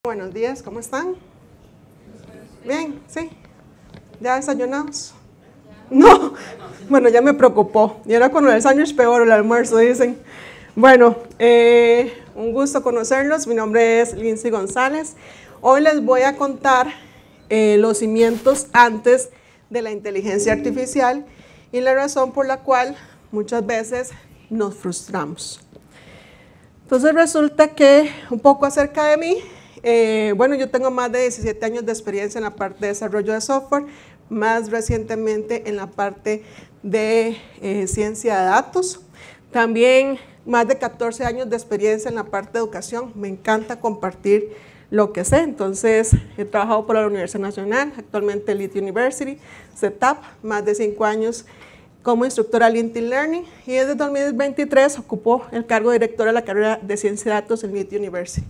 Buenos días, ¿cómo están? Bien, ¿sí? ¿Ya desayunados? No, bueno, ya me preocupó. Y ahora con el sándwich peor, el almuerzo, dicen. Bueno, un gusto conocerlos. Mi nombre es Lindsay González. Hoy les voy a contar los cimientos antes de la inteligencia artificial y la razón por la cual muchas veces nos frustramos. Entonces resulta que un poco acerca de mí, bueno, yo tengo más de 17 años de experiencia en la parte de desarrollo de software, más recientemente en la parte de ciencia de datos. También más de 14 años de experiencia en la parte de educación. Me encanta compartir lo que sé. Entonces, he trabajado por la Universidad Nacional, actualmente Lead University, CETAP, más de 5 años como instructora LinkedIn Learning, y desde 2023 ocupó el cargo de directora de la carrera de Ciencia de Datos en Lead University.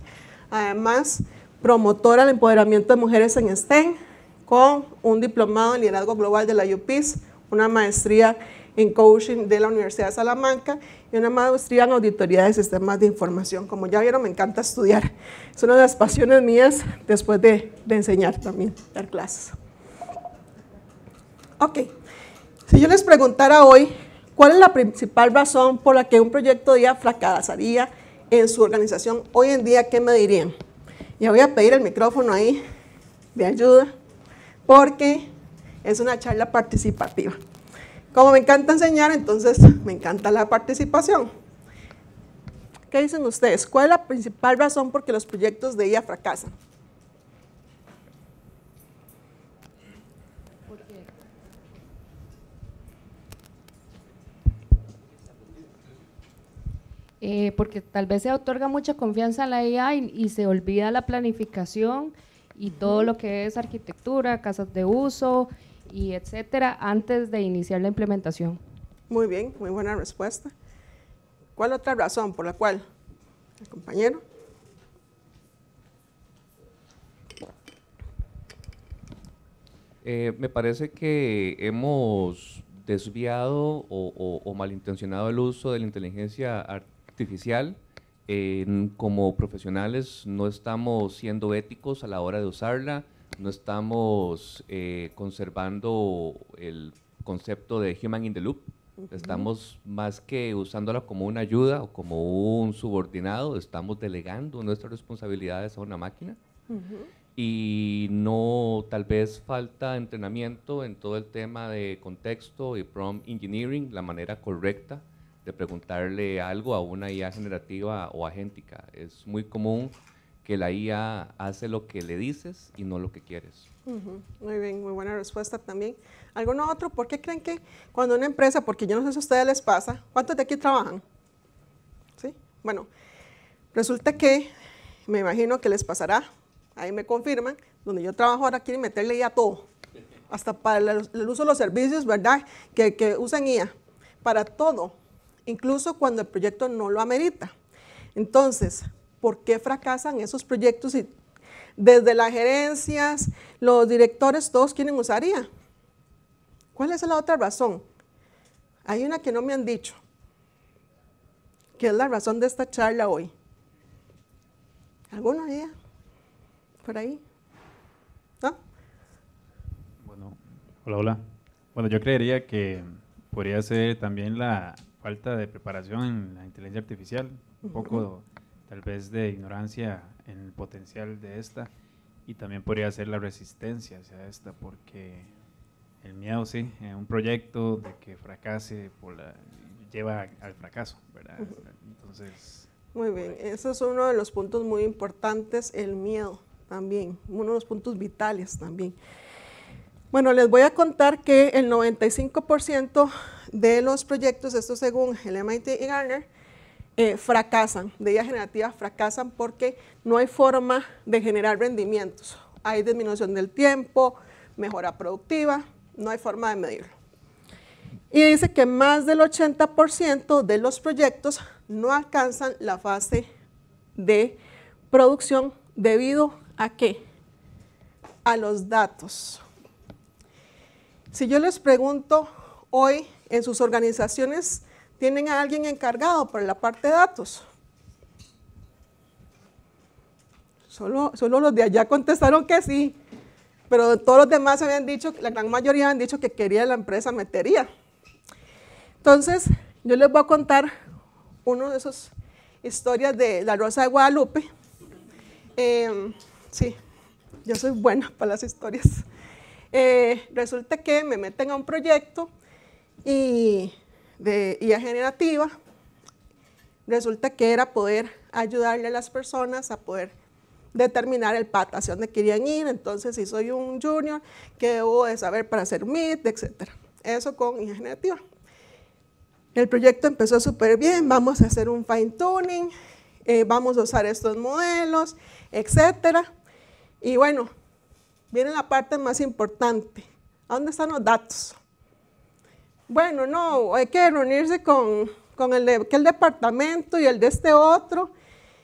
Además, promotora del empoderamiento de mujeres en STEM, con un diplomado en liderazgo global de la UPIS, una maestría en coaching de la Universidad de Salamanca y una maestría en auditoría de sistemas de información. Como ya vieron, me encanta estudiar. Es una de las pasiones mías después de enseñar también, dar clases. Ok. Si yo les preguntara hoy, ¿cuál es la principal razón por la que un proyecto de IA fracasaría en su organización hoy en día? ¿Qué me dirían? Y voy a pedir el micrófono ahí de ayuda, porque es una charla participativa. Como me encanta enseñar, entonces me encanta la participación. ¿Qué dicen ustedes? ¿Cuál es la principal razón por que los proyectos de IA fracasan? Porque tal vez se otorga mucha confianza a la IA y se olvida la planificación y todo lo que es arquitectura, casas de uso y etcétera antes de iniciar la implementación. Muy bien, muy buena respuesta. ¿Cuál otra razón por la cual? ¿El compañero? Me parece que hemos desviado o malintencionado el uso de la inteligencia artificial. Como profesionales no estamos siendo éticos a la hora de usarla, no estamos conservando el concepto de human in the loop. Estamos más que usándola como una ayuda o como un subordinado, estamos delegando nuestras responsabilidades a una máquina. Y no, tal vez falta entrenamiento en todo el tema de contexto y prompt engineering, la manera correcta de preguntarle algo a una IA generativa o agéntica. Es muy común que la IA hace lo que le dices y no lo que quieres. Muy bien, muy buena respuesta también. ¿Alguno otro? ¿Por qué creen que cuando una empresa, porque yo no sé si a ustedes les pasa, ¿cuántos de aquí trabajan? ¿Sí? Bueno, resulta que, me imagino que les pasará, ahí me confirman, donde yo trabajo ahora quieren meterle IA a todo, hasta para el uso de los servicios, ¿verdad? Que usan IA, para todo, incluso cuando el proyecto no lo amerita. Entonces, ¿por qué fracasan esos proyectos? Y desde las gerencias, los directores, todos quieren usar IA. ¿Cuál es la otra razón? Hay una que no me han dicho, que es la razón de esta charla hoy. ¿Alguna idea? ¿Por ahí? ¿No? Bueno, hola. Bueno, yo creería que podría ser también la falta de preparación en la inteligencia artificial, un poco tal vez de ignorancia en el potencial de esta, y también podría ser la resistencia hacia esta, porque el miedo, sí, en un proyecto de que fracase lleva al fracaso, ¿verdad? Entonces… Muy bien, ese es uno de los puntos muy importantes, el miedo también, uno de los puntos vitales también. Bueno, les voy a contar que el 95% de los proyectos, esto según el MIT y Gartner, fracasan, de IA generativa fracasan porque no hay forma de generar rendimientos. Hay disminución del tiempo, mejora productiva, no hay forma de medirlo. Y dice que más del 80% de los proyectos no alcanzan la fase de producción debido ¿a qué? A los datos. Si yo les pregunto hoy en sus organizaciones, ¿tienen a alguien encargado por la parte de datos? Solo los de allá contestaron que sí, pero todos los demás habían dicho, la gran mayoría habían dicho que quería la empresa metería. Entonces, yo les voy a contar una de esas historias de La Rosa de Guadalupe. Sí, yo soy buena para las historias. Resulta que me meten a un proyecto de IA generativa. Resulta que era poder ayudarle a las personas a poder determinar el path hacia dónde querían ir. Entonces, si soy un junior, ¿qué debo de saber para hacer Meet, etcétera? Eso con IA generativa. El proyecto empezó súper bien, vamos a hacer un fine tuning, vamos a usar estos modelos, etcétera. Y bueno, viene la parte más importante. ¿A dónde están los datos? Bueno, no, hay que reunirse con el de aquel departamento y el de este otro.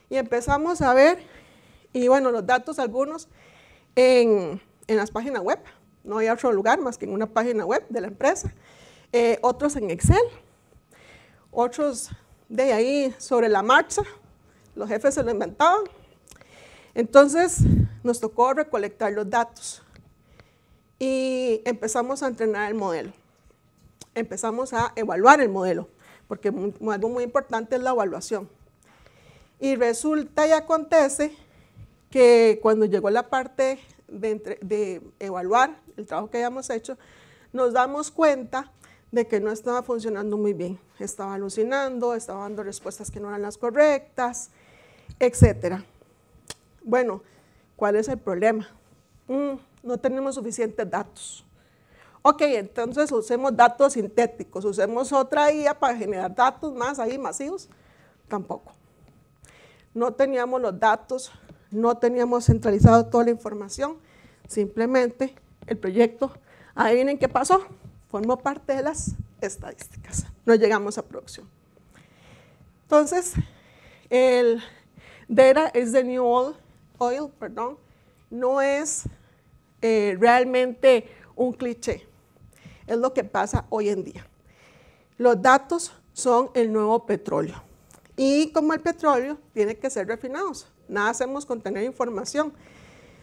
Y empezamos a ver, y bueno, los datos algunos en las páginas web. No hay otro lugar más que en una página web de la empresa. Otros en Excel. Otros de ahí sobre la marcha, los jefes se lo inventaban. Entonces nos tocó recolectar los datos y empezamos a entrenar el modelo. Empezamos a evaluar el modelo, porque algo muy importante es la evaluación. Y resulta y acontece que cuando llegó la parte de evaluar el trabajo que habíamos hecho, nos damos cuenta de que no estaba funcionando muy bien. Estaba alucinando, estaba dando respuestas que no eran las correctas, etc. Bueno, ¿cuál es el problema? No tenemos suficientes datos. Ok, entonces usemos datos sintéticos, usemos otra IA para generar datos más ahí masivos. Tampoco. No teníamos los datos, no teníamos centralizado toda la información. Simplemente el proyecto, adivinen qué pasó. Formó parte de las estadísticas. No llegamos a producción. Entonces, el data is the new oil, no es realmente un cliché. Es lo que pasa hoy en día. Los datos son el nuevo petróleo. Y como el petróleo, tiene que ser refinados. Nada hacemos con tener información.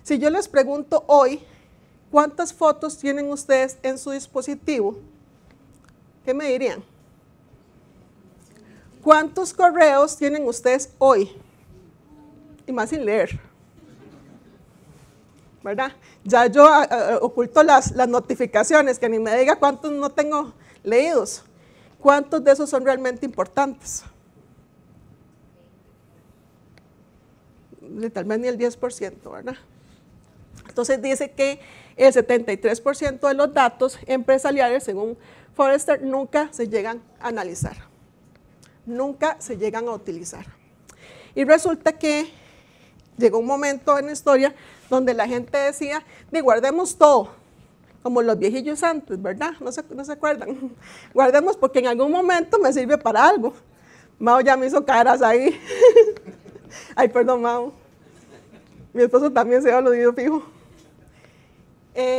Si yo les pregunto hoy, ¿cuántas fotos tienen ustedes en su dispositivo? ¿Qué me dirían? ¿Cuántos correos tienen ustedes hoy? Y más sin leer. ¿Verdad? Ya yo oculto las notificaciones, que ni me diga cuántos no tengo leídos. ¿Cuántos de esos son realmente importantes? Tal vez ni el 10%, ¿verdad? Entonces dice que el 73% de los datos empresariales, según Forrester, nunca se llegan a analizar, nunca se llegan a utilizar. Y resulta que llegó un momento en la historia donde la gente decía, guardemos todo, como los viejillos antes, ¿verdad? No se acuerdan. Guardemos porque en algún momento me sirve para algo. Mao ya me hizo caras ahí. Ay, perdón, Mao. Mi esposo también se va al oído fijo.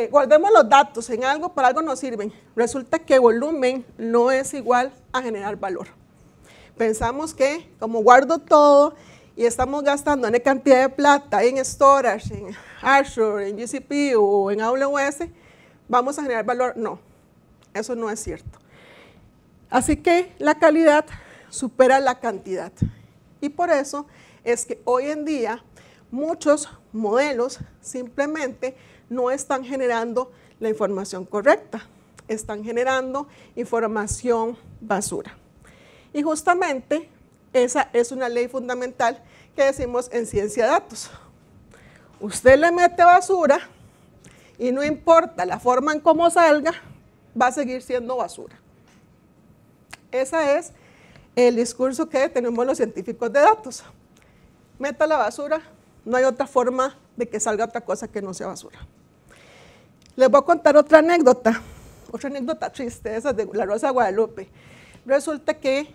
Guardemos los datos, en algo, para algo nos sirven. Resulta que volumen no es igual a generar valor. Pensamos que como guardo todo y estamos gastando una cantidad de plata en storage, en Azure, en GCP o en AWS, vamos a generar valor. No, eso no es cierto. Así que la calidad supera la cantidad. Y por eso es que hoy en día muchos modelos simplemente no están generando la información correcta, están generando información basura. Y justamente esa es una ley fundamental que decimos en ciencia de datos. Usted le mete basura y no importa la forma en cómo salga, va a seguir siendo basura. Ese es el discurso que tenemos los científicos de datos. Meta la basura, no hay otra forma de que salga otra cosa que no sea basura. Les voy a contar otra anécdota triste, esa de La Rosa de Guadalupe. Resulta que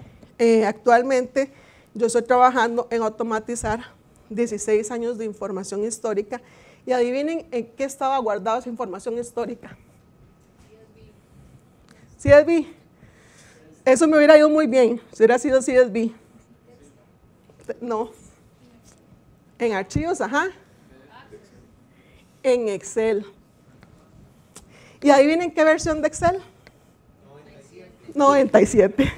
actualmente yo estoy trabajando en automatizar 16 años de información histórica y adivinen en qué estaba guardada esa información histórica. CSV. Eso me hubiera ido muy bien si hubiera sido CSV. No. En archivos, ajá. en Excel. ¿Y adivinen qué versión de Excel? 97.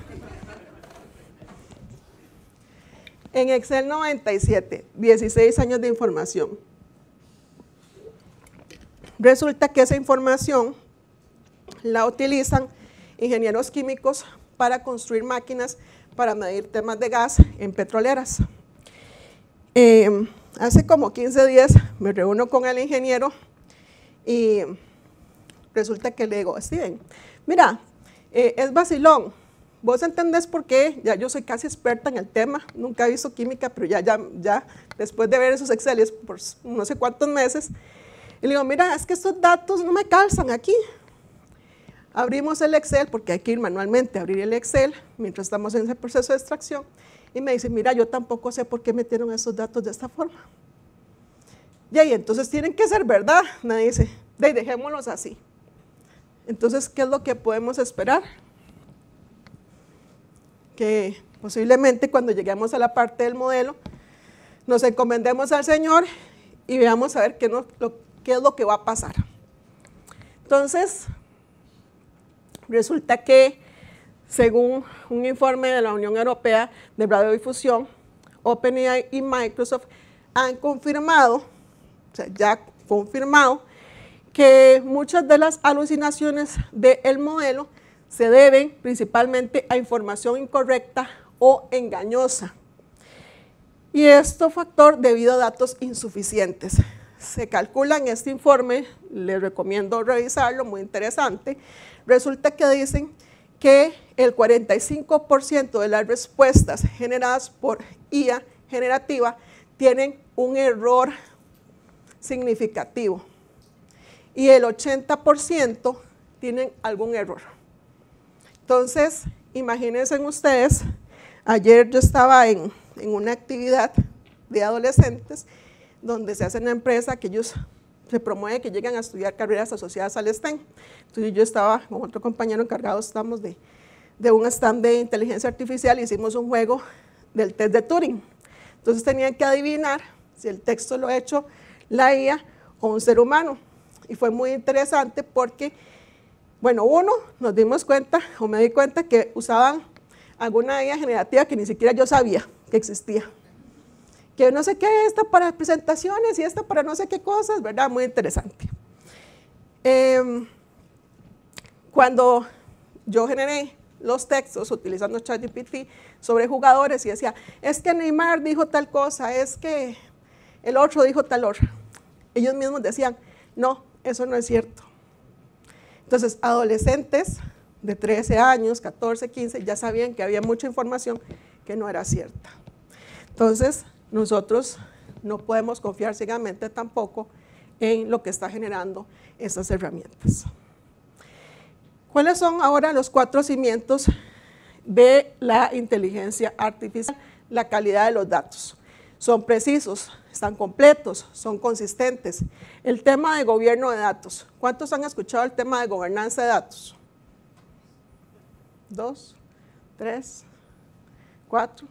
En Excel 97, 16 años de información. Resulta que esa información la utilizan ingenieros químicos para construir máquinas para medir temas de gas en petroleras. Hace como 15 días me reúno con el ingeniero y resulta que le digo, Steven, mira, es vacilón, vos entendés por qué, ya yo soy casi experta en el tema, nunca he visto química, pero ya después de ver esos Exceles por no sé cuántos meses, y le digo, mira, es que estos datos no me calzan aquí. Abrimos el Excel, porque hay que ir manualmente a abrir el Excel mientras estamos en ese proceso de extracción, y me dice, mira, yo tampoco sé por qué metieron esos datos de esta forma. Y ahí, entonces tienen que ser verdad, me dice, dejémoslos así. Entonces, ¿qué es lo que podemos esperar? Que posiblemente cuando lleguemos a la parte del modelo, nos encomendemos al Señor y veamos a ver qué es lo que va a pasar. Entonces, resulta que, según un informe de la Unión Europea de Radiodifusión, OpenAI y Microsoft han confirmado, o sea, ya confirmado, que muchas de las alucinaciones del modelo se deben principalmente a información incorrecta o engañosa. Y esto factor debido a datos insuficientes. Se calcula en este informe, les recomiendo revisarlo, muy interesante. Resulta que dicen que el 45% de las respuestas generadas por IA generativa tienen un error significativo y el 80% tienen algún error. Entonces, imagínense ustedes, ayer yo estaba en una actividad de adolescentes donde se hace una empresa que ellos se promueve que llegan a estudiar carreras asociadas al STEM. Entonces yo estaba con otro compañero encargado, estamos de un stand de inteligencia artificial y hicimos un juego del test de Turing. Entonces tenían que adivinar si el texto lo ha hecho la IA o un ser humano. Y fue muy interesante porque, bueno, nos dimos cuenta, o me di cuenta que usaban alguna IA generativa que ni siquiera yo sabía que existía. Que no sé qué, esta para presentaciones y esta para no sé qué cosas, ¿verdad? Muy interesante. Cuando yo generé los textos utilizando ChatGPT sobre jugadores y decía, es que Neymar dijo tal cosa, es que el otro dijo tal otra. Ellos mismos decían, no, eso no es cierto. Entonces, adolescentes de 13 años, 14, 15, ya sabían que había mucha información que no era cierta. Entonces, nosotros no podemos confiar ciegamente tampoco en lo que está generando esas herramientas. ¿Cuáles son ahora los 4 cimientos de la inteligencia artificial? La calidad de los datos. Son precisos, están completos, son consistentes. El tema de gobierno de datos. ¿Cuántos han escuchado el tema de gobernanza de datos? 2, 3, 4,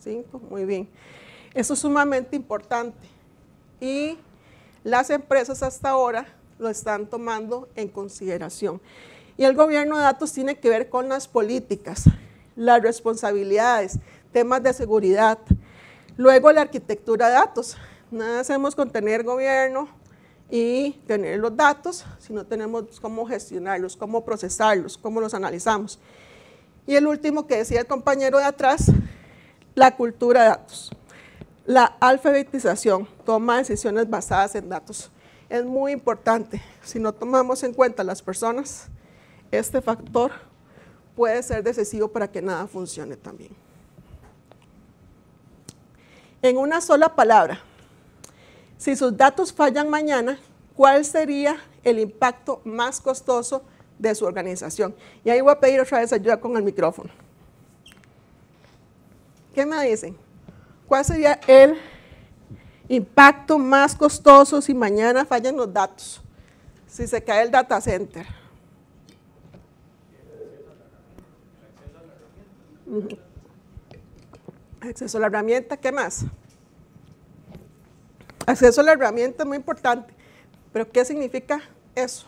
5, muy bien. Eso es sumamente importante y las empresas hasta ahora lo están tomando en consideración. Y el gobierno de datos tiene que ver con las políticas, las responsabilidades, temas de seguridad. Luego la arquitectura de datos. Nada hacemos con tener gobierno y tener los datos si no tenemos cómo gestionarlos, cómo procesarlos, cómo los analizamos. Y el último que decía el compañero de atrás, la cultura de datos. La alfabetización, toma decisiones basadas en datos. Es muy importante. Si no tomamos en cuenta a las personas, este factor puede ser decisivo para que nada funcione también. En una sola palabra, si sus datos fallan mañana, ¿cuál sería el impacto más costoso de su organización? Y ahí voy a pedir otra vez ayuda con el micrófono. ¿Qué me dicen? ¿Cuál sería el impacto más costoso si mañana fallan los datos? Si se cae el data center. Acceso a la herramienta, ¿qué más? Acceso a la herramienta es muy importante. ¿Pero qué significa eso?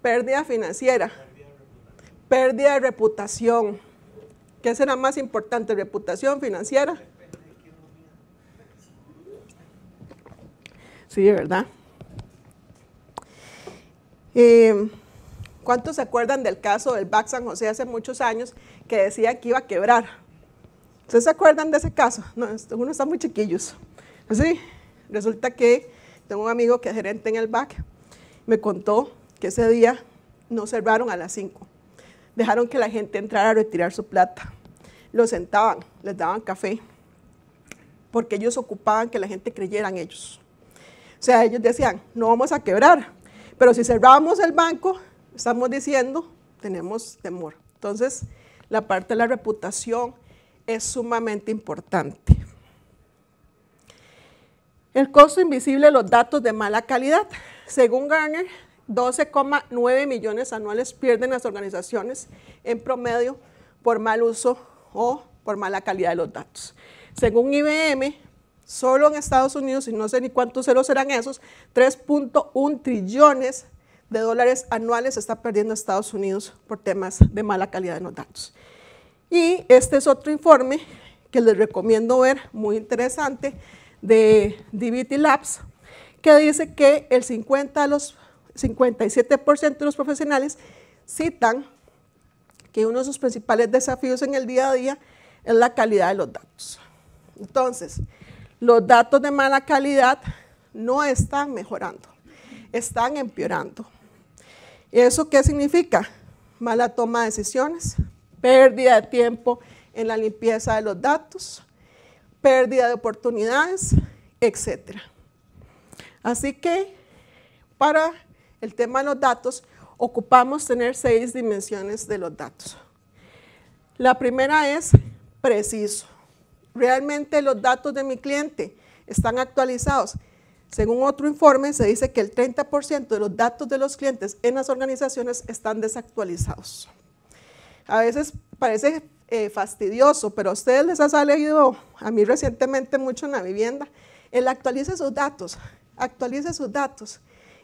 Pérdida financiera. Pérdida de reputación. ¿Qué será más importante, reputación financiera? Sí, ¿verdad? ¿Cuántos se acuerdan del caso del Banco San José hace muchos años que decía que iba a quebrar? ¿Ustedes se acuerdan de ese caso? No, uno está muy chiquillos. ¿Sí? Resulta que tengo un amigo que es gerente en el BAC, me contó que ese día no cerraron a las 5. Dejaron que la gente entrara a retirar su plata. Los sentaban, les daban café, porque ellos ocupaban que la gente creyera en ellos. O sea, ellos decían, no vamos a quebrar, pero si cerrábamos el banco, estamos diciendo, tenemos temor. Entonces, la parte de la reputación es sumamente importante. El costo invisible de los datos de mala calidad. Según Gartner, 12,9 millones anuales pierden las organizaciones en promedio por mal uso o por mala calidad de los datos. Según IBM, solo en Estados Unidos, y no sé ni cuántos ceros serán esos, 3.1 trillones de dólares anuales se está perdiendo Estados Unidos por temas de mala calidad de los datos. Y este es otro informe que les recomiendo ver, muy interesante, de DBT Labs, que dice que el 57% de los profesionales citan que uno de sus principales desafíos en el día a día es la calidad de los datos. Entonces, los datos de mala calidad no están mejorando, están empeorando. ¿Eso qué significa? Mala toma de decisiones, pérdida de tiempo en la limpieza de los datos, pérdida de oportunidades, etc. Así que para el tema de los datos, ocupamos tener 6 dimensiones de los datos. La primera es preciso. ¿Realmente los datos de mi cliente están actualizados? Según otro informe, se dice que el 30% de los datos de los clientes en las organizaciones están desactualizados. A veces parece fastidioso, pero a ustedes les ha salido, a mí recientemente mucho en la vivienda, el actualice sus datos,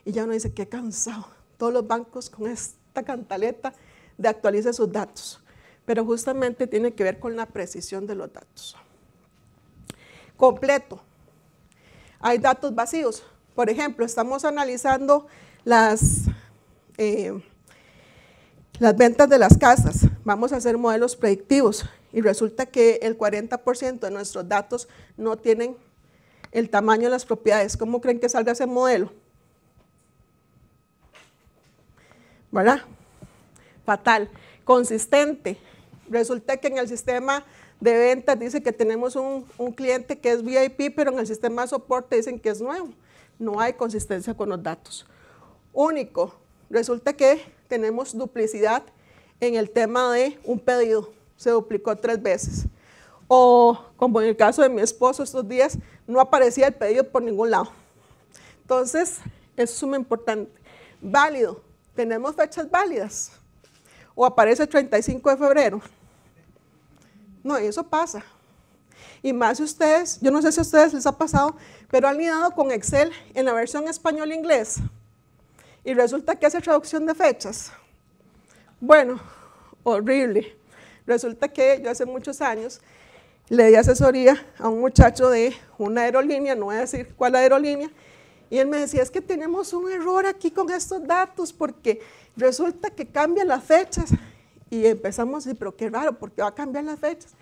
y ya uno dice, qué cansado, todos los bancos con esta cantaleta de actualice sus datos, pero justamente tiene que ver con la precisión de los datos. Completo. Hay datos vacíos. Por ejemplo, estamos analizando las ventas de las casas. Vamos a hacer modelos predictivos y resulta que el 40% de nuestros datos no tienen el tamaño de las propiedades. ¿Cómo creen que salga ese modelo? ¿Verdad? Fatal. Consistente. Resulta que en el sistema de ventas dice que tenemos un cliente que es VIP, pero en el sistema de soporte dicen que es nuevo. No hay consistencia con los datos. Único. Resulta que tenemos duplicidad en el tema de un pedido. Se duplicó 3 veces. O como en el caso de mi esposo estos días, no aparecía el pedido por ningún lado. Entonces, eso es muy importante. Válido. ¿Tenemos fechas válidas? ¿O aparece el 35 de febrero? No, eso pasa. Y más si ustedes, yo no sé si a ustedes les ha pasado, pero han lidiado con Excel en la versión español-inglés y resulta que hace traducción de fechas. Bueno, horrible. Resulta que yo hace muchos años le di asesoría a un muchacho de una aerolínea, no voy a decir cuál aerolínea, y él me decía, es que tenemos un error aquí con estos datos porque resulta que cambian las fechas. Y empezamos a decir, pero qué raro, ¿por qué va a cambiar las fechas?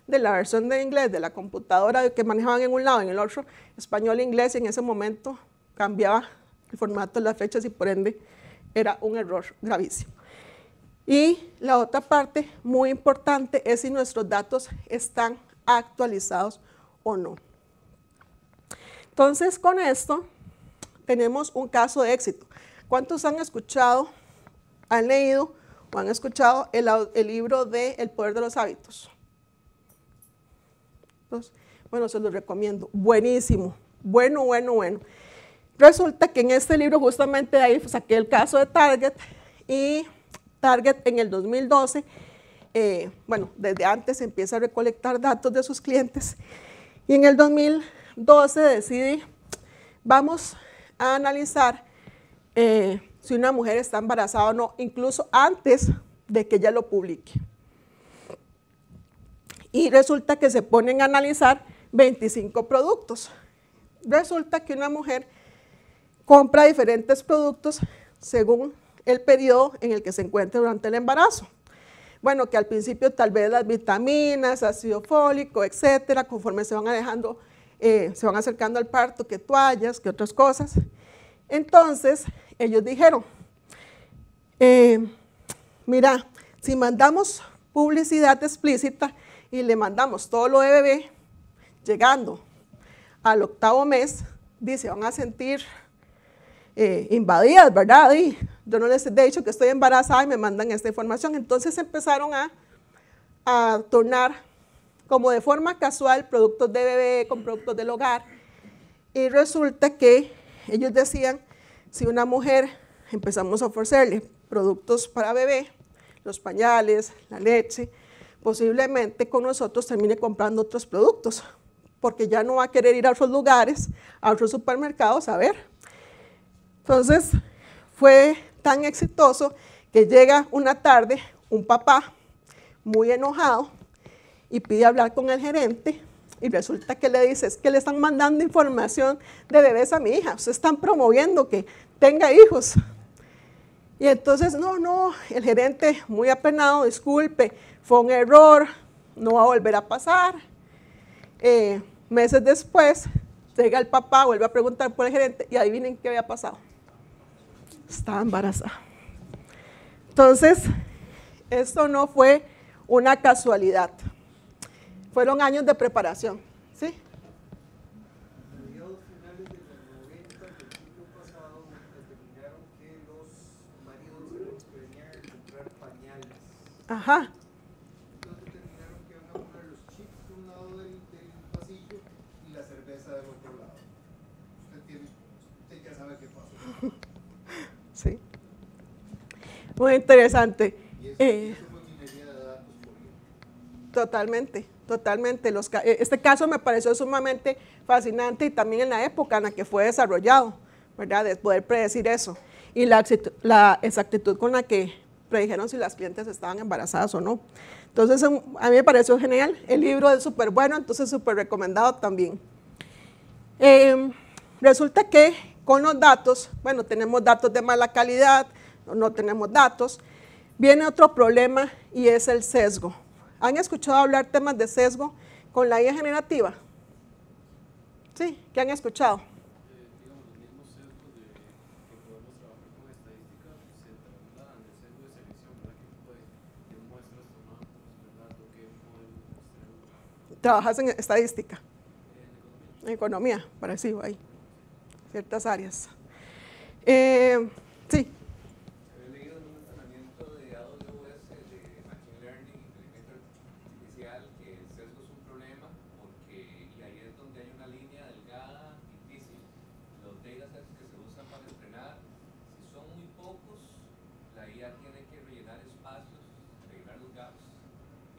De la versión de inglés, de la computadora que manejaban en un lado, en el otro, español e inglés, y en ese momento cambiaba el formato de las fechas y por ende era un error gravísimo. Y la otra parte muy importante es si nuestros datos están actualizados o no. Entonces, con esto tenemos un caso de éxito. ¿Cuántos han escuchado, han leído o han escuchado el libro de El poder de los hábitos? Entonces, bueno, se los recomiendo. Buenísimo. Bueno. Resulta que en este libro justamente de ahí saqué el caso de Target y Target en el 2012, bueno, desde antes empieza a recolectar datos de sus clientes y en el 2012 decide vamos a analizar si una mujer está embarazada o no, incluso antes de que ella lo publique. Y resulta que se ponen a analizar 25 productos. Resulta que una mujer compra diferentes productos según el periodo en el que se encuentra durante el embarazo. Bueno, que al principio tal vez las vitaminas, ácido fólico, etcétera, conforme se van alejando, se van acercando al parto, que toallas, que otras cosas. Entonces, ellos dijeron, mira, si mandamos publicidad explícita y le mandamos todo lo de bebé, llegando al 8º mes, dice, van a sentir invadidas, ¿verdad? Y yo no les he dicho que estoy embarazada y me mandan esta información. Entonces empezaron a tornar como de forma casual productos de bebé con productos del hogar. Y resulta que ellos decían, si una mujer empezamos a ofrecerle productos para bebé, los pañales, la leche, posiblemente con nosotros termine comprando otros productos, porque ya no va a querer ir a otros lugares, a otros supermercados a ver. Entonces, fue tan exitoso que llega una tarde un papá muy enojado y pide hablar con el gerente y resulta que le dice, es que le están mandando información de bebés a mi hija, ustedes están promoviendo que tenga hijos. Y entonces, no, el gerente muy apenado, disculpe, fue un error, no va a volver a pasar. Meses después, llega el papá, vuelve a preguntar por el gerente y adivinen qué había pasado. Estaba embarazada. Entonces, esto no fue una casualidad. Fueron años de preparación, ¿sí? A mediados finales de los 90 del siglo pasado determinaron que los maridos se podían comprar pañales. Ajá. Entonces determinaron que iban a poner los chips de un lado del pasillo y la cerveza del otro lado. Usted ya sabe qué pasó. Sí. Muy interesante. Y eso fue minería de datos por ejemplo. Totalmente. Este caso me pareció sumamente fascinante y también en la época en la que fue desarrollado, ¿verdad? De poder predecir eso. Y la exactitud con la que predijeron si las clientes estaban embarazadas o no. Entonces, a mí me pareció genial. El libro es súper bueno, entonces súper recomendado también. Resulta que con los datos, bueno, tenemos datos de mala calidad, no tenemos datos. Viene otro problema y es el sesgo. ¿Han escuchado hablar temas de sesgo con la IA generativa? ¿Sí? ¿Qué han escuchado? Digamos, los mismos sesgos que podemos trabajar con estadística se trasladan el sesgo de selección, ¿verdad? ¿Qué tipo de muestras tomamos, ¿verdad? ¿O qué modelos extraemos? ¿Trabajas en estadística? En economía. En economía, parecido ahí. Ciertas áreas. Sí. He leído en un entrenamiento de AWS de Machine Learning, inteligencia artificial, que el sesgo es un problema porque, y ahí es donde hay una línea delgada, difícil. Los datasets que se usan para entrenar, si son muy pocos, la IA tiene que rellenar espacios, rellenar los gaps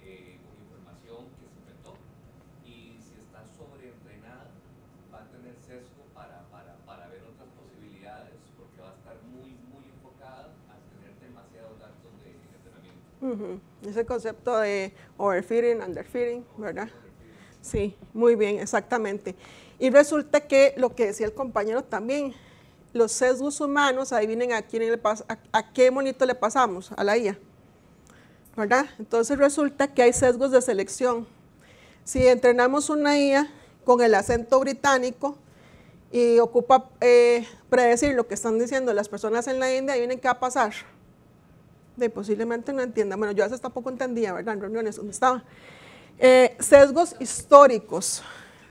con información que se inventó. Y si está sobreentrenada, va a tener sesgo para ver otras posibilidades, porque va a estar muy enfocada a tener demasiados datos de entrenamiento. Ese concepto de overfitting, underfitting, ¿verdad? Sí, muy bien, exactamente. Y resulta que lo que decía el compañero también, los sesgos humanos, adivinen a qué monito le pasamos, a la IA, ¿verdad? Entonces resulta que hay sesgos de selección. Si entrenamos una IA con el acento británico y ocupa predecir lo que están diciendo las personas en la India, adivinen qué va a pasar. Posiblemente no entiendan. Bueno, yo a veces tampoco entendía, ¿verdad? En reuniones donde estaba. Sesgos históricos.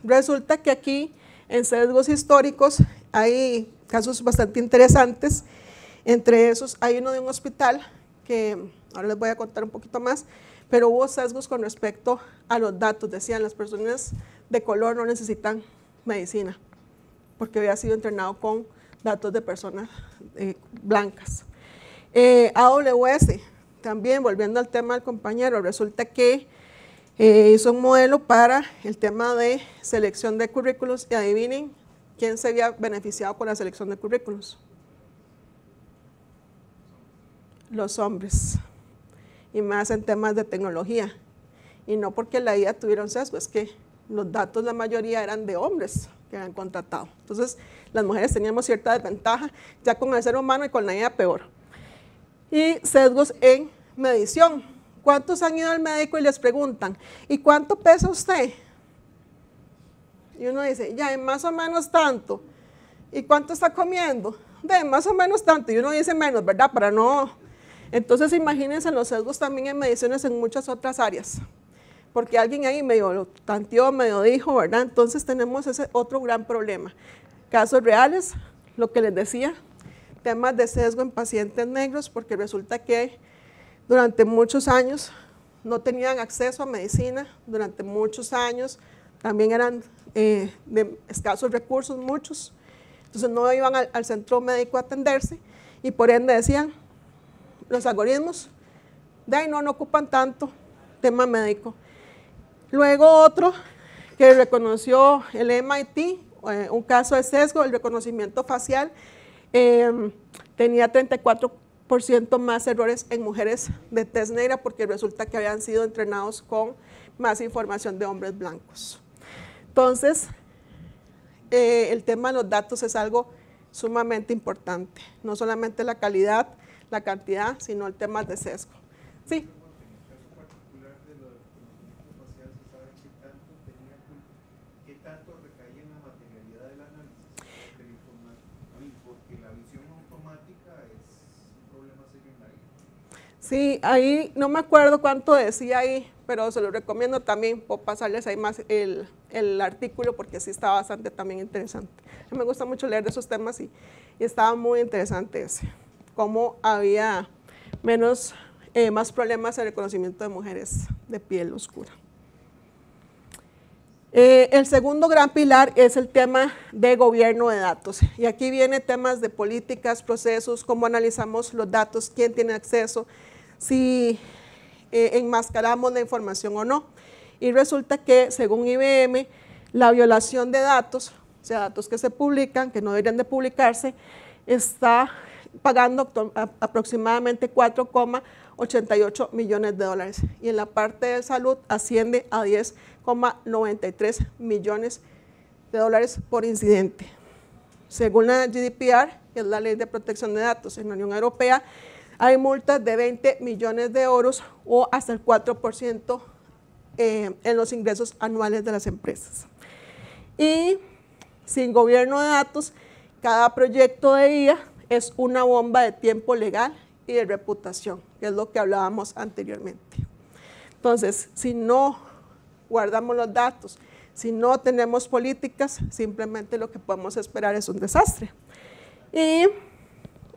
Resulta que aquí, en sesgos históricos, hay casos bastante interesantes. Entre esos, hay uno de un hospital, que ahora les voy a contar un poquito más, pero hubo sesgos con respecto a los datos. Decían, las personas de color no necesitan medicina, porque había sido entrenado con datos de personas blancas. AWS, también volviendo al tema del compañero, resulta que hizo un modelo para el tema de selección de currículos y adivinen ¿quién se había beneficiado con la selección de currículos? Los hombres, y más en temas de tecnología. Y no porque la IA tuviera un sesgo, es que los datos, la mayoría eran de hombres que habían contratado. Entonces, las mujeres teníamos cierta desventaja, ya con el ser humano y con la IA peor. Y sesgos en medición. ¿Cuántos han ido al médico y les preguntan, ¿y cuánto pesa usted? Y uno dice, ya, más o menos tanto. ¿Y cuánto está comiendo? De más o menos tanto. Y uno dice menos, ¿verdad? Para no... Entonces, imagínense los sesgos también en mediciones en muchas otras áreas. Porque alguien ahí medio lo tanteó, medio dijo, ¿verdad? Entonces, tenemos ese otro gran problema. Casos reales, lo que les decía, temas de sesgo en pacientes negros, porque resulta que durante muchos años no tenían acceso a medicina, durante muchos años también eran de escasos recursos, muchos. Entonces no iban al centro médico a atenderse y por ende decían, los algoritmos de ahí no ocupan tanto tema médico. Luego otro que reconoció el MIT, un caso de sesgo, el reconocimiento facial, tenía 34% más errores en mujeres de tez negra porque resulta que habían sido entrenados con más información de hombres blancos. Entonces, el tema de los datos es algo sumamente importante, no solamente la calidad, la cantidad, sino el tema de sesgo. Sí. En el caso particular de lo del reconocimiento facial, se sabe qué tanto recaía en la materialidad del análisis de la información, porque la visión automática es un problema serio en la IA. Sí, ahí no me acuerdo cuánto decía ahí, pero se lo recomiendo también, puedo pasarles ahí más el artículo porque sí está bastante también interesante. A mí me gusta mucho leer de esos temas y estaba muy interesante ese, cómo había más problemas en el reconocimiento de mujeres de piel oscura. El segundo gran pilar es el tema de gobierno de datos. Y aquí vienen temas de políticas, procesos, cómo analizamos los datos, quién tiene acceso, si enmascaramos la información o no. Y resulta que, según IBM, la violación de datos, o sea, datos que se publican, que no deberían de publicarse, está pagando aproximadamente 4,88 millones de dólares. Y en la parte de salud asciende a 10,93 millones de dólares por incidente. Según la GDPR, que es la Ley de Protección de Datos en la Unión Europea, hay multas de 20 millones de euros o hasta el 4% en los ingresos anuales de las empresas. Y sin gobierno de datos, cada proyecto de IA es una bomba de tiempo legal y de reputación, que es lo que hablábamos anteriormente. Entonces, si no guardamos los datos, si no tenemos políticas, simplemente lo que podemos esperar es un desastre. Y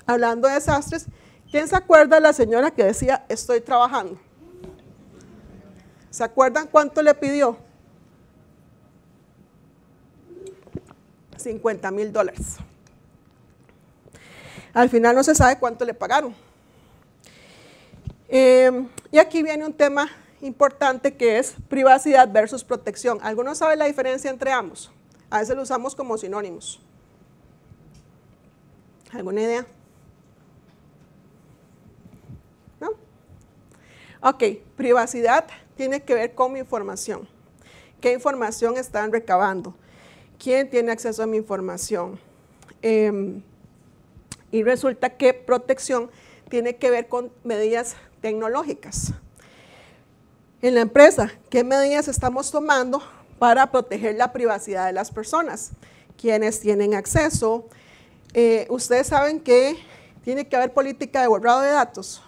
hablando de desastres, ¿quién se acuerda de la señora que decía, estoy trabajando? ¿Se acuerdan cuánto le pidió? $50,000. Al final no se sabe cuánto le pagaron. Y aquí viene un tema importante que es privacidad versus protección. ¿Alguno sabe la diferencia entre ambos? A veces lo usamos como sinónimos. ¿Alguna idea? ¿No? Ok, privacidad tiene que ver con mi información. ¿Qué información están recabando? ¿Quién tiene acceso a mi información? Y resulta que protección tiene que ver con medidas tecnológicas. En la empresa, ¿qué medidas estamos tomando para proteger la privacidad de las personas? ¿Quiénes tienen acceso? Ustedes saben que tiene que haber política de borrado de datos.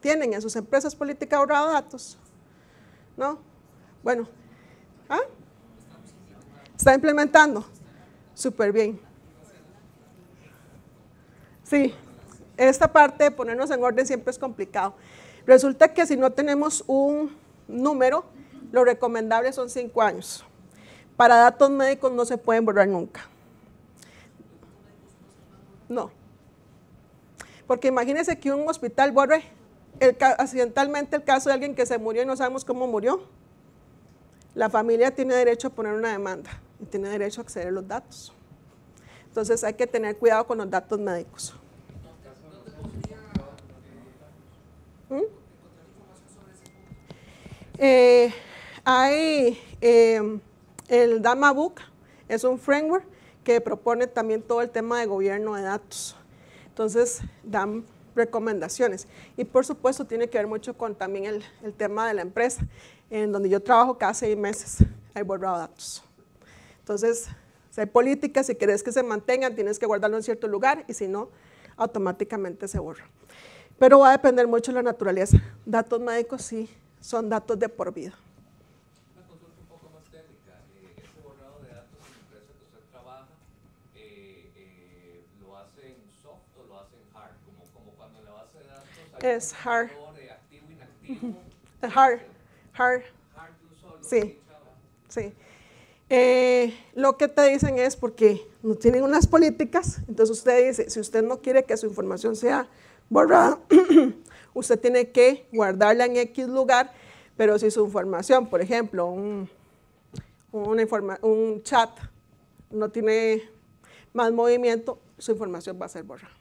¿Tienen en sus empresas política de borrado de datos? ¿No? Bueno, ¿ah? ¿Está implementando? Súper bien. Sí, esta parte de ponernos en orden siempre es complicado. Resulta que si no tenemos un número, lo recomendable son 5 años. Para datos médicos no se pueden borrar nunca. No. Porque imagínense que un hospital borre accidentalmente el caso de alguien que se murió y no sabemos cómo murió. La familia tiene derecho a poner una demanda y tiene derecho a acceder a los datos. Entonces hay que tener cuidado con los datos médicos. Hay el DAMA-BOK, es un framework que propone también todo el tema de gobierno de datos. Entonces dan recomendaciones y por supuesto tiene que ver mucho con también el tema de la empresa, en donde yo trabajo cada 6 meses, hay borrado datos. Entonces, si hay políticas, si querés que se mantengan, tienes que guardarlo en cierto lugar y si no, automáticamente se borra. Pero va a depender mucho de la naturaleza. Datos médicos sí son datos de por vida. Una consulta un poco más técnica. Ese borrado de datos en la empresa que usted trabaja, ¿lo hace en soft o lo hace en hard? Como cuando en la base de datos hay es hard. de activo e inactivo. Hard. Hard de un solo. Sí. Sí. Lo que te dicen es porque no tienen unas políticas, entonces usted dice, si usted no quiere que su información sea borrada, usted tiene que guardarla en X lugar, pero si su información, por ejemplo, un chat no tiene más movimiento, su información va a ser borrada.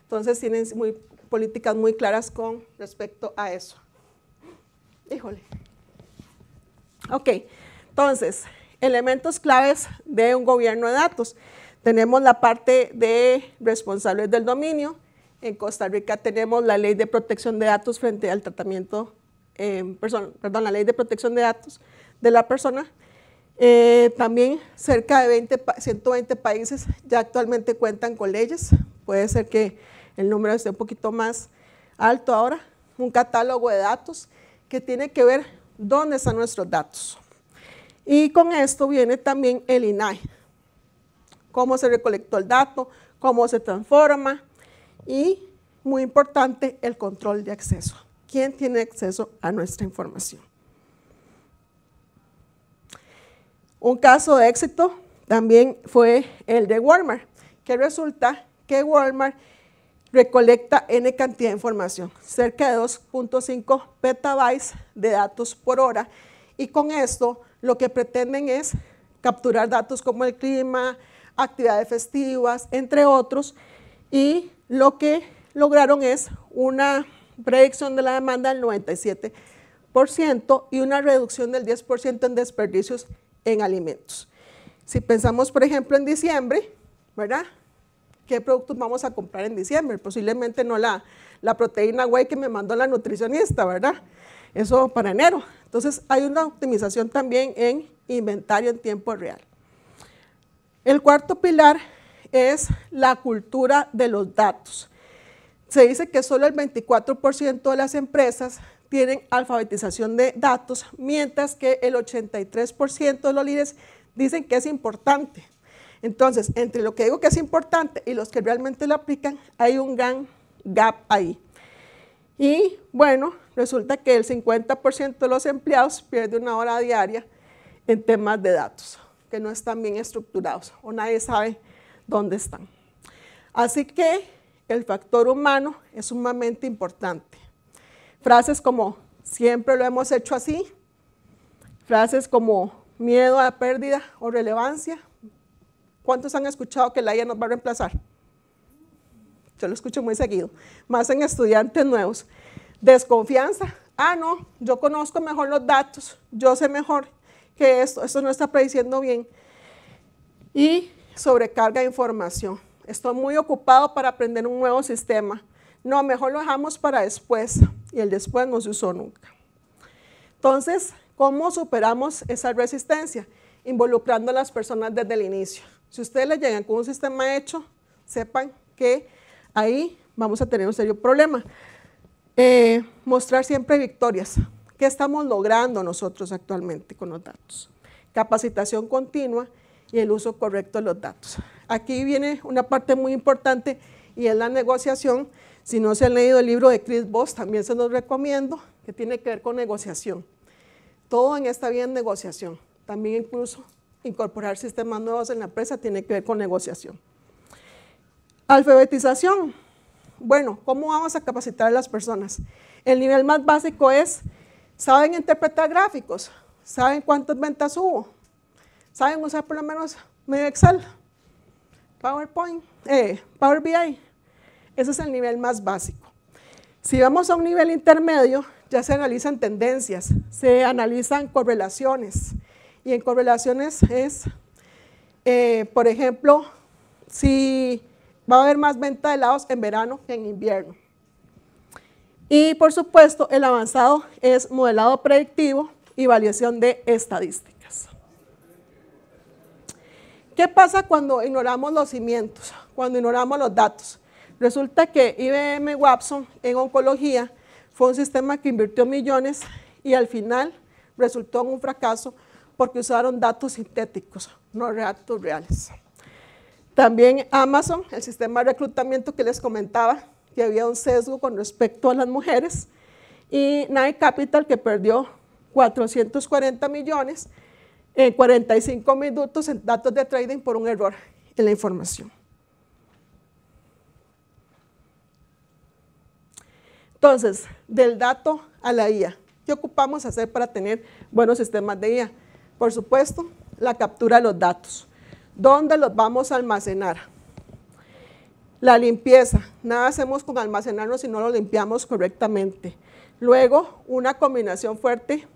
Entonces tienen políticas muy claras con respecto a eso. Híjole. Ok. Entonces, elementos claves de un gobierno de datos. Tenemos la parte de responsables del dominio. En Costa Rica tenemos la Ley de Protección de Datos frente al tratamiento, la Ley de Protección de Datos de la persona. También cerca de 120 países ya actualmente cuentan con leyes. Puede ser que el número esté un poquito más alto ahora. Un catálogo de datos que tiene que ver dónde están nuestros datos. Y con esto viene también el INAI, cómo se recolectó el dato, cómo se transforma y, muy importante, el control de acceso. ¿Quién tiene acceso a nuestra información? Un caso de éxito también fue el de Walmart, que resulta que Walmart recolecta N cantidad de información, cerca de 2.5 petabytes de datos por hora, y con esto lo que pretenden es capturar datos como el clima, actividades festivas, entre otros, y lo que lograron es una predicción de la demanda del 97% y una reducción del 10% en desperdicios en alimentos. Si pensamos, por ejemplo, en diciembre, ¿verdad? ¿Qué productos vamos a comprar en diciembre? Posiblemente no la proteína whey que me mandó la nutricionista, ¿verdad? Eso para enero. Entonces, hay una optimización también en inventario en tiempo real. El cuarto pilar es la cultura de los datos. Se dice que solo el 24% de las empresas tienen alfabetización de datos, mientras que el 83% de los líderes dicen que es importante. Entonces, entre lo que digo que es importante y los que realmente lo aplican, hay un gran gap ahí. Y bueno, resulta que el 50% de los empleados pierde 1 hora diaria en temas de datos, que no están bien estructurados o nadie sabe dónde están. Así que el factor humano es sumamente importante. Frases como siempre lo hemos hecho así, frases como miedo a la pérdida o relevancia. ¿Cuántos han escuchado que la IA nos va a reemplazar? Yo lo escucho muy seguido, más en estudiantes nuevos. Desconfianza, no, yo conozco mejor los datos, yo sé mejor que esto no está prediciendo bien. Y sobrecarga de información, estoy muy ocupado para aprender un nuevo sistema. No, mejor lo dejamos para después, y el después no se usó nunca. Entonces, ¿cómo superamos esa resistencia? Involucrando a las personas desde el inicio. Si ustedes le llegan con un sistema hecho, sepan que ahí vamos a tener un serio problema. Mostrar siempre victorias. ¿Qué estamos logrando nosotros actualmente con los datos? Capacitación continua y el uso correcto de los datos. Aquí viene una parte muy importante y es la negociación. Si no se han leído el libro de Chris Voss, también se los recomiendo, que tiene que ver con negociación. Todo en esta vida es negociación. También incluso incorporar sistemas nuevos en la empresa tiene que ver con negociación. Alfabetización. Bueno, ¿cómo vamos a capacitar a las personas? El nivel más básico es, ¿saben interpretar gráficos? ¿Saben cuántas ventas hubo? ¿Saben usar por lo menos medio Excel? Power BI. Ese es el nivel más básico. Si vamos a un nivel intermedio, ya se analizan tendencias, se analizan correlaciones. Y en correlaciones es, por ejemplo, si va a haber más venta de helados en verano que en invierno. Y por supuesto, el avanzado es modelado predictivo y validación de estadísticas. ¿Qué pasa cuando ignoramos los cimientos, cuando ignoramos los datos? Resulta que IBM Watson en oncología fue un sistema que invirtió millones y al final resultó en un fracaso porque usaron datos sintéticos, no datos reales. También Amazon, el sistema de reclutamiento que les comentaba, que había un sesgo con respecto a las mujeres, y Nike Capital, que perdió 440 millones en 45 minutos en datos de trading por un error en la información. Entonces, del dato a la IA, ¿qué ocupamos hacer para tener buenos sistemas de IA? Por supuesto, la captura de los datos. ¿Dónde los vamos a almacenar? La limpieza. Nada hacemos con almacenarnos si no lo limpiamos correctamente. Luego, una combinación fuerte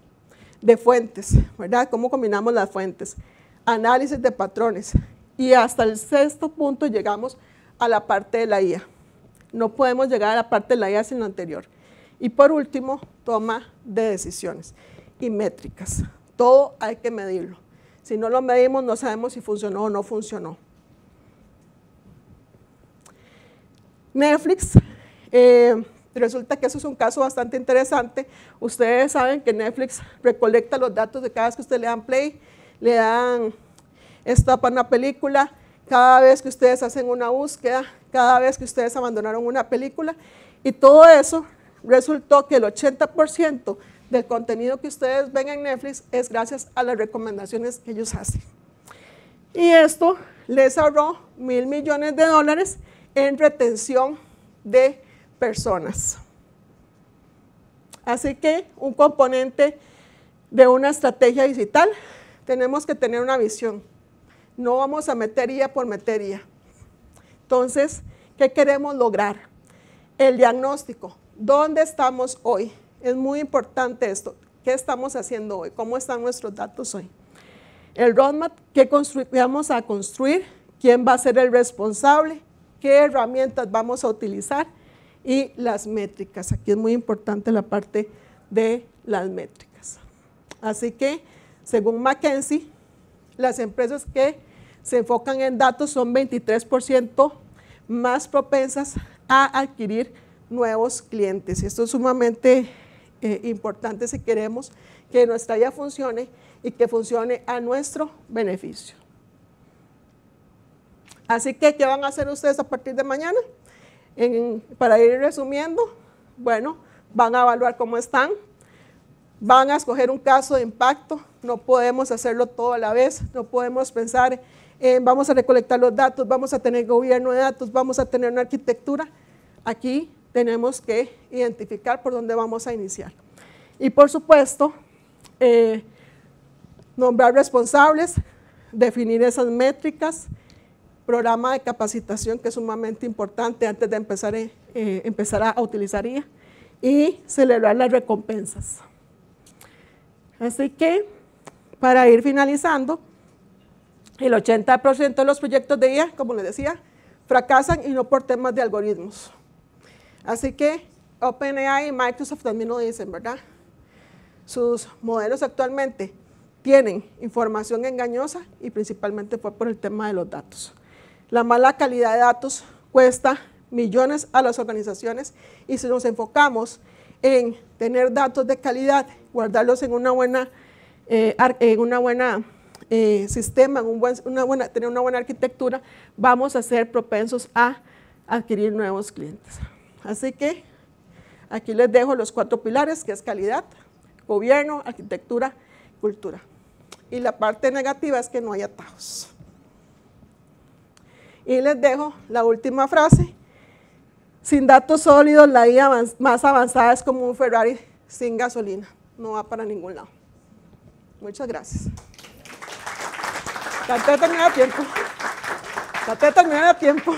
de fuentes, ¿verdad? ¿Cómo combinamos las fuentes? Análisis de patrones. Y hasta el sexto punto llegamos a la parte de la IA. No podemos llegar a la parte de la IA sin lo anterior. Y por último, toma de decisiones y métricas. Todo hay que medirlo. Si no lo medimos, no sabemos si funcionó o no funcionó. Netflix, resulta que eso es un caso bastante interesante. Ustedes saben que Netflix recolecta los datos de cada vez que ustedes le dan play, le dan stop a una película, cada vez que ustedes hacen una búsqueda, cada vez que ustedes abandonaron una película, y todo eso resultó que el 80% del contenido que ustedes ven en Netflix es gracias a las recomendaciones que ellos hacen. Y esto les ahorró $1.000 millones en retención de personas. Así que un componente de una estrategia digital, tenemos que tener una visión. No vamos a meter IA por meter IA. Entonces, ¿qué queremos lograr? El diagnóstico. ¿Dónde estamos hoy? Es muy importante esto. ¿Qué estamos haciendo hoy? ¿Cómo están nuestros datos hoy? El roadmap, ¿qué vamos a construir? ¿Quién va a ser el responsable? ¿Qué herramientas vamos a utilizar? Y las métricas. Aquí es muy importante la parte de las métricas. Así que, según McKinsey, las empresas que se enfocan en datos son 23% más propensas a adquirir nuevos clientes. Y esto es sumamente importante si queremos que nuestra IA funcione y que funcione a nuestro beneficio. Así que, ¿qué van a hacer ustedes a partir de mañana? Para ir resumiendo, bueno, van a evaluar cómo están, van a escoger un caso de impacto, no podemos hacerlo todo a la vez, no podemos pensar en vamos a recolectar los datos, vamos a tener gobierno de datos, vamos a tener una arquitectura. Aquí tenemos que identificar por dónde vamos a iniciar. Y por supuesto, nombrar responsables, definir esas métricas, programa de capacitación que es sumamente importante antes de empezar a utilizar IA y celebrar las recompensas. Así que, para ir finalizando, el 80% de los proyectos de IA, como les decía, fracasan y no por temas de algoritmos. Así que OpenAI y Microsoft también lo dicen, ¿verdad? Sus modelos actualmente tienen información engañosa y principalmente fue por el tema de los datos. La mala calidad de datos cuesta millones a las organizaciones y si nos enfocamos en tener datos de calidad, guardarlos en una buena sistema, tener una buena arquitectura, vamos a ser propensos a adquirir nuevos clientes. Así que aquí les dejo los 4 pilares, que es calidad, gobierno, arquitectura, cultura. Y la parte negativa es que no hay atajos. Y les dejo la última frase. Sin datos sólidos, la IA más avanzada es como un Ferrari sin gasolina. No va para ningún lado. Muchas gracias. Traté de terminar a tiempo. Traté de terminar a tiempo.